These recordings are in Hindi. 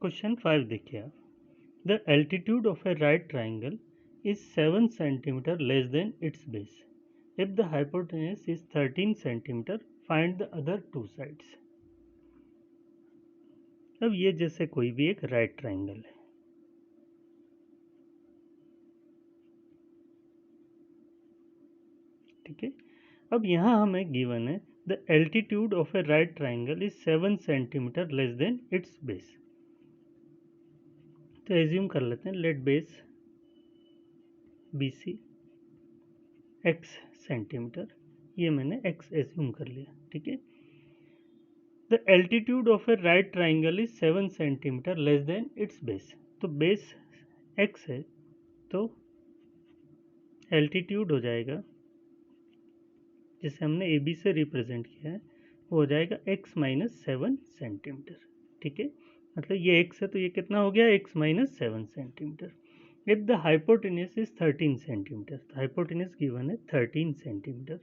क्वेश्चन 5 देखिए आप। The altitude of a right triangle is 7 centimetre less than its base. If the hypotenuse is 13 centimetre, find the other two sides. अब ये जैसे कोई भी एक राइट ट्राइंगल है, ठीक है। अब यहाँ हमें गिवन है the altitude of a right triangle is 7 centimetre less than its base. तो एज्यूम कर लेते हैं, लेट बेस बी सी एक्स सेंटीमीटर, ये मैंने एक्स एज्यूम कर लिया, ठीक है। The altitude of a right triangle is 7 centimetre less than its base. तो बेस एक्स है, तो एल्टीट्यूड हो जाएगा, जिसे हमने ए बी से रिप्रेजेंट किया है, वो हो जाएगा एक्स माइनस 7 सेंटीमीटर, ठीक है। मतलब ये एक्स है तो ये कितना हो गया, x minus 7 centimetre. If the hypotenuse is 13 centimetre, तो हाइपोटेन्यूज गिवन है 13 सेंटीमीटर,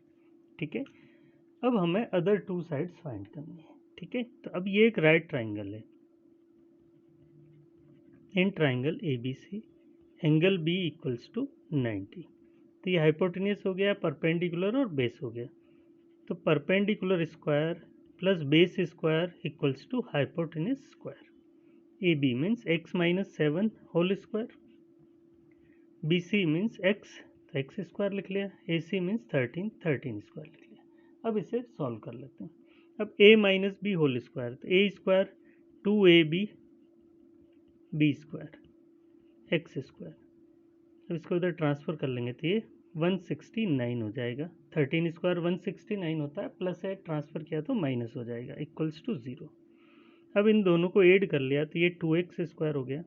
ठीक है। अब हमें अदर टू साइड्स फाइंड करनी है, ठीक है। तो अब ये एक राइट ट्राइंगल है, in triangle A B C angle B equals to 90। तो ये हाइपोटेन्यूज हो गया, परपेंडिकुलर और बेस हो गया। तो perpendicular square plus base square equals to hypotenuse square. A B means x minus 7 whole square, B C means x, तो एक्स स्क्वायर लिख लिया, ए सी मीन्स 13 13 स्क्वायर लिख लिया। अब इसे सॉल्व कर लेते हैं। अब A minus B whole square, तो A square 2ab B square X square. अब इसको इधर ट्रांसफर कर लेंगे तो ये 169 हो जाएगा। 13 स्क्वायर 169 होता है, प्लस है ट्रांसफर किया तो माइनस हो जाएगा, इक्वल्स टू 0। अब इन दोनों को ऐड कर लिया तो ये 2x स्क्वायर हो गया,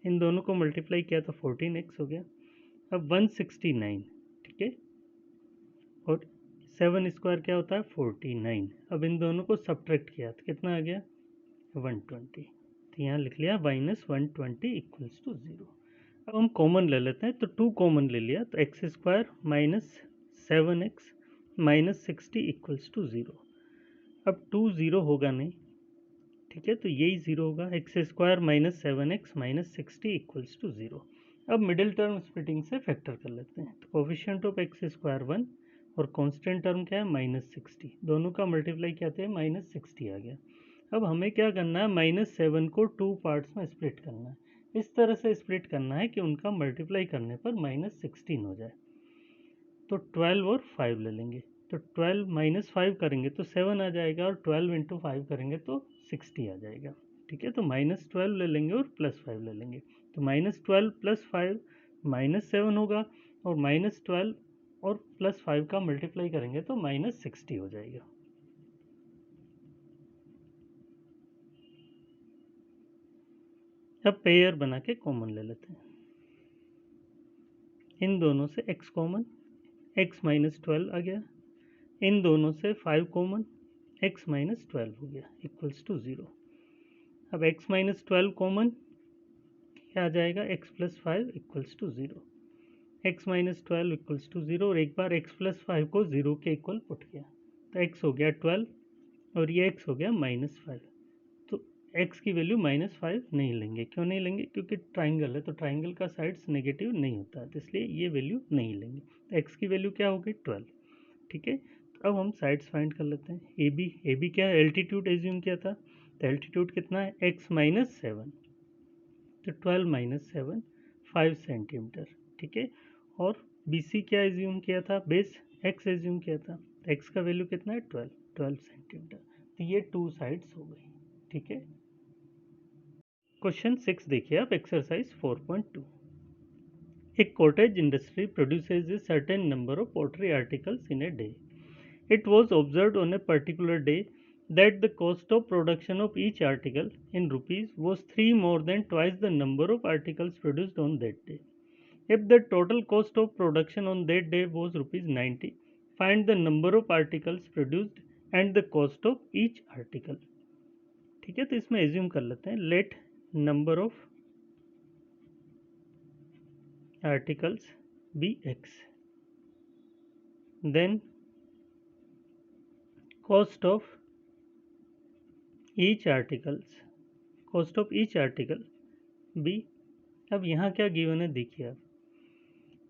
इन दोनों को मल्टीप्लाई किया तो 14x हो गया। अब 169, ठीक है, और 7 स्क्वायर क्या होता है 49। अब इन दोनों को सब्ट्रैक्ट किया तो कितना आ गया 120। तो यहाँ लिख लिया -120 इक्वल्स टू 0। अब हम कॉमन ले लेते हैं, तो 2 कॉमन ले लिया तो x square minus 7x minus 60 equals to 0। अब 2 0 होगा नहीं, ठीक है, तो यही 0 होगा। X square minus 7x minus 60 equals to 0। अब मिडिल टर्म स्प्लिटिंग से फैक्टर कर लेते हैं, तो कोफिशिएंट ऑफ एक्स स्क्वायर 1 और कांस्टेंट टर्म क्या है -60, दोनों का मल्टीप्लाई किया तो -60 आ गया। अब हमें क्या करना है, -7 को 2 पार्ट्स में स्प्लिट करना है। इस तरह से स्प्लिट करना है कि उनका मल्टीप्लाई करने पर -16 हो जाए। तो 12 और 5 ले लेंगे, तो 12 माइनस 5 करेंगे तो 7 आ जाएगा, और 12 इंटू 5 करेंगे तो 60 आ जाएगा, ठीक है। तो -12 ले लेंगे और +5 ले लेंगे, तो -12 + 5 -7 होगा, और -12 और +5 का मल्टीप्लाई करेंगे तो -60 हो जाएगा। अब पेयर बना के कॉमन ले लेते हैं, इन दोनों से x कॉमन, x माइनस 12 आ गया, इन दोनों से 5 कॉमन, x माइनस 12 हो गया, इक्वल्स टू 0। अब x माइनस 12 कॉमन क्या आ जाएगा, x plus 5 equals to 0। x minus 12 equals to 0, और एक बार x प्लस 5 को 0 के इक्वल पुट किया तो x हो गया 12 और ये x हो गया -5। तो x की वैल्यू -5 नहीं लेंगे, क्यों नहीं लेंगे, क्योंकि ट्राइंगल है तो ट्राइंगल का साइड्स नेगेटिव नहीं होता है, तो इसलिए ये वैल्यू नहीं लेंगे। तो x की वैल्यू क्या होगी 12, ठीक है। तो अब हम साइड्स फाइंड कर लेते हैं। ए बी क्या है, एल्टीट्यूड एज्यूम किया था, तो एल्टीट्यूड कितना है x माइनस 7, तो 12 माइनस 7 5 सेंटीमीटर, ठीक है। और बी सी क्या एज्यूम किया था, बेस x एज्यूम किया था, तो x का वैल्यू कितना है 12 सेंटीमीटर। तो ये टू साइड्स हो गई, ठीक है। क्वेश्चन 6 देखिए आप, exercise 4.2। A cottage industry produces a certain number of pottery articles in a day. It was observed on a particular day that the cost of production of each article in rupees was 3 more than twice the number of articles produced on that day. If the total cost of production on that day was rupees 90, find the number of articles produced and the cost of each article. ठीक है, तो इसमें एज्यूम कर लेते हैं, let number of articles be x, then cost of each articles cost of each article be. अब यहाँ क्या गिवन है देखिए आप,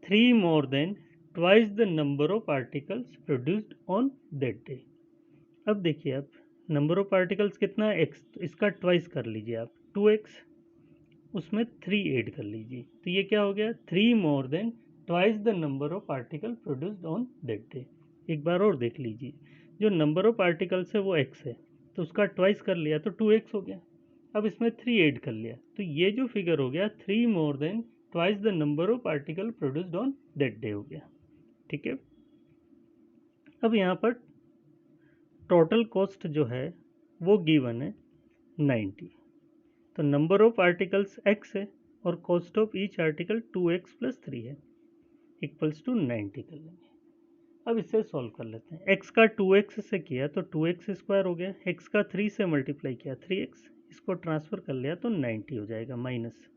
3 more than twice the number of articles produced on that day. अब देखिए आप, नंबर ऑफ आर्टिकल्स कितना है एक्स, तो इसका ट्वाइस कर लीजिए आप 2x, उसमें 3 ऐड कर लीजिए, तो ये क्या हो गया 3 more than twice the number of article produced on that day. एक बार और देख लीजिए, जो नंबर ऑफ आर्टिकल्स है वो x है, तो उसका ट्वाइस कर लिया तो 2x हो गया। अब इसमें 3 ऐड कर लिया, तो ये जो फिगर हो गया 3 more than twice the number of article produced on that day हो गया। ठीक है, अब यहाँ पर टोटल कॉस्ट जो है वो गिवन है 90, तो नंबर ऑफ आर्टिकल्स x है और cost of each article 2x plus 3 है, इक्वल्स टू 90 कर लेंगे। अब इसे सॉल्व कर लेते हैं, x का 2x से किया तो 2x स्क्वायर हो गया, x का 3 से मल्टीप्लाई किया 3x, इसको ट्रांसफर कर लिया तो 90 हो जाएगा माइनस।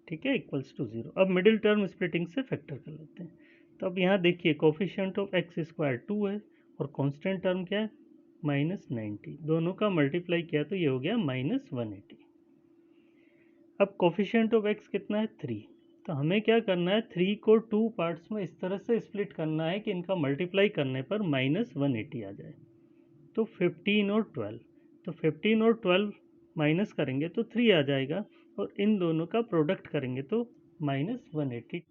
ठीक है, इक्वल्स टू 0। अब मिडिल टर्म स्प्लिटिंग से फैक्टर कर लेते हैं, तो अब यहाँ देखिए कोफिशिएंट ऑफ एक्स स्क्वायर 2 है और कांस्टेंट टर्म क्या है -90, दोनों का मल्टीप्लाई किया तो ये हो गया -180। अब कोफिशिएंट ऑफ एक्स कितना है 3, तो हमें क्या करना है 3 को 2 पार्ट्स में इस तरह से स्प्लिट करना है कि इनका मल्टीप्लाई करने पर -180 आ जाए। तो 15 और 12, तो 15 और 12 माइनस करेंगे तो 3 आ जाएगा और इन दोनों का प्रोडक्ट करेंगे तो -180।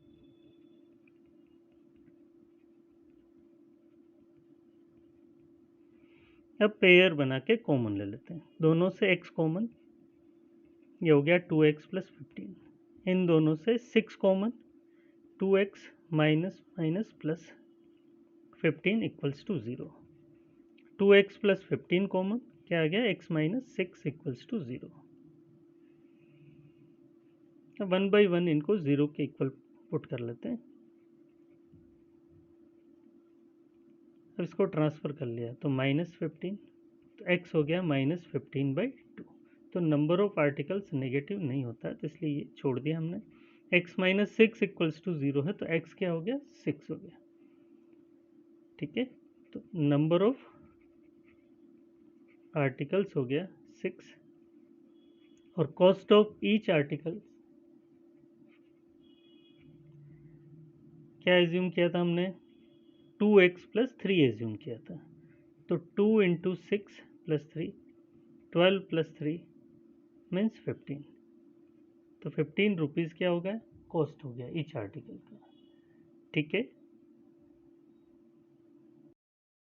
अब पेयर बना के कॉमन ले लेते हैं, दोनों से x कॉमन, ये हो गया 2x प्लस 15, इन दोनों से 6 common, 2x minus minus plus 15 equals to 0, 2x plus 15 common, क्या आ गया x माइनस 6 इक्वल्स टू 0। अब 1 बाई 1 इनको 0 के इक्वल पुट कर लेते हैं, अब इसको ट्रांसफ़र कर लिया तो -15, तो x हो गया -15/2। तो नंबर ऑफ आर्टिकल्स नेगेटिव नहीं होता है, तो इसलिए ये छोड़ दिया हमने। x माइनस 6 इक्वल्स टू 0 है, तो x क्या हो गया 6 हो गया। ठीक है, तो नंबर ऑफ आर्टिकल्स हो गया 6 और कॉस्ट ऑफ ईच आर्टिकल क्या एज्यूम किया था हमने 2x प्लस 3 एज्यूम किया था, तो 2 इंटू 6 प्लस 3, 12 प्लस 3 मीन्स 15, तो 15 रुपीज़ क्या हो गया कॉस्ट हो गया ईच आर्टिकल का। ठीक है,